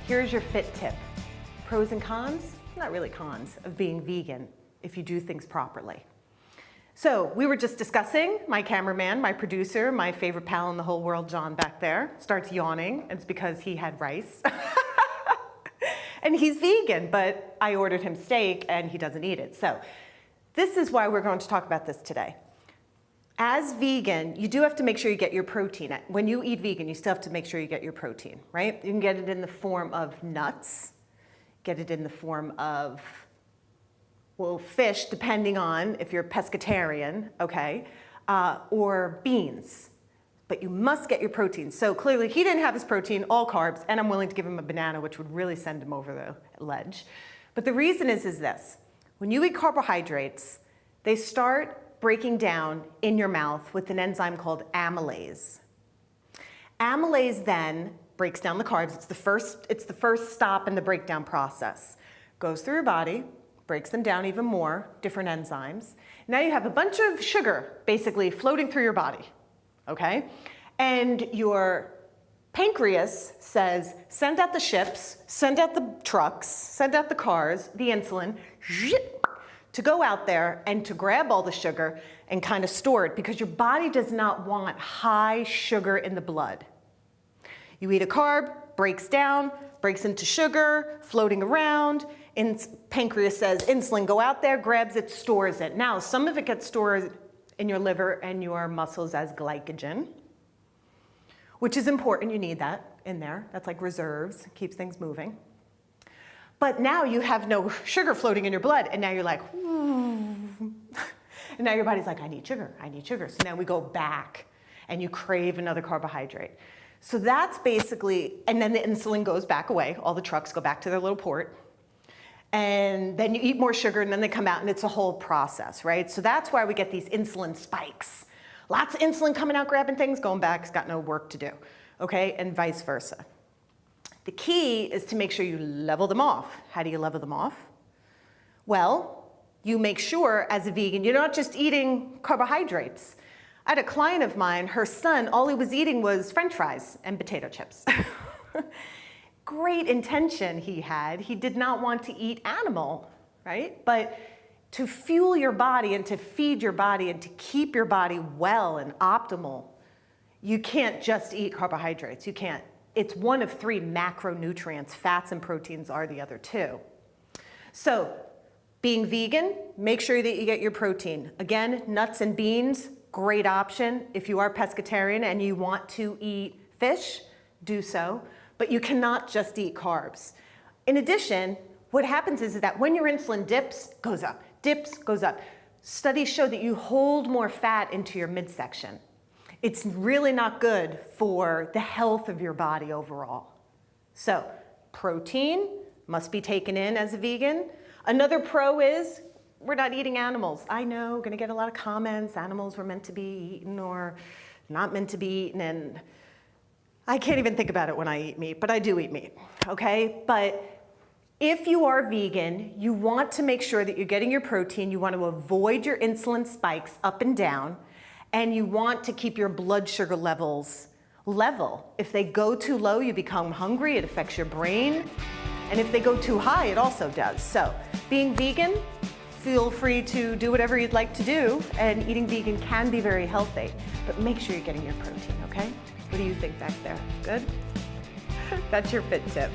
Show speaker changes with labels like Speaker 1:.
Speaker 1: Here's your fit tip. Pros and cons? Not really cons of being vegan if you do things properly. So we were just discussing, my cameraman, my producer, my favorite pal in the whole world, John back there, starts yawning. It's because he had rice. And he's vegan, but I ordered him steak and he doesn't eat it. So this is why we're going to talk about this today. As vegan, you do have to make sure you get your protein. When you eat vegan, you still have to make sure you get your protein, right? You can get it in the form of nuts, get it in the form of, well, fish, depending on if you're a pescatarian, okay, or beans. But you must get your protein. So clearly he didn't have his protein, all carbs, and I'm willing to give him a banana, which would really send him over the ledge. But the reason is this. When you eat carbohydrates, they start breaking down in your mouth with an enzyme called amylase. Amylase then breaks down the carbs. It's the first stop in the breakdown process. Goes through your body, breaks them down even more, different enzymes. Now you have a bunch of sugar basically floating through your body, okay? And your pancreas says, send out the ships, send out the trucks, send out the cars, the insulin, to go out there and to grab all the sugar and kind of store it, because your body does not want high sugar in the blood. You eat a carb, breaks down, breaks into sugar, floating around, and pancreas says, insulin, go out there, grabs it, stores it. Now, some of it gets stored in your liver and your muscles as glycogen, which is important. You need that in there. That's like reserves, keeps things moving. But now you have no sugar floating in your blood, and now you're like, and now your body's like, I need sugar, I need sugar. So now we go back, and you crave another carbohydrate. So that's basically, and then the insulin goes back away. All the trucks go back to their little port. And then you eat more sugar, and then they come out, and it's a whole process, right? So that's why we get these insulin spikes. Lots of insulin coming out, grabbing things, going back, it's got no work to do, okay? And vice versa. The key is to make sure you level them off. How do you level them off? Well, you make sure as a vegan, you're not just eating carbohydrates. I had a client of mine, her son, all he was eating was French fries and potato chips. Great intention he had. He did not want to eat animal, right? But to fuel your body and to feed your body and to keep your body well and optimal, you can't just eat carbohydrates. You can't. It's one of 3 macronutrients. Fats and proteins are the other 2. So being vegan, make sure that you get your protein. Again, nuts and beans, great option. If you are pescatarian and you want to eat fish, do so. But you cannot just eat carbs. In addition, what happens is that when your insulin dips, goes up, dips, goes up. Studies show that you hold more fat into your midsection. It's really not good for the health of your body overall. So protein must be taken in as a vegan. Another pro is we're not eating animals. I know, gonna get a lot of comments, animals were meant to be eaten or not meant to be eaten, and I can't even think about it when I eat meat, but I do eat meat, okay? But if you are vegan, you want to make sure that you're getting your protein, you want to avoid your insulin spikes up and down, and you want to keep your blood sugar levels level. If they go too low, you become hungry, it affects your brain. And if they go too high, it also does. So being vegan, feel free to do whatever you'd like to do, and eating vegan can be very healthy, but make sure you're getting your protein, okay? What do you think back there? Good? That's your fit tip.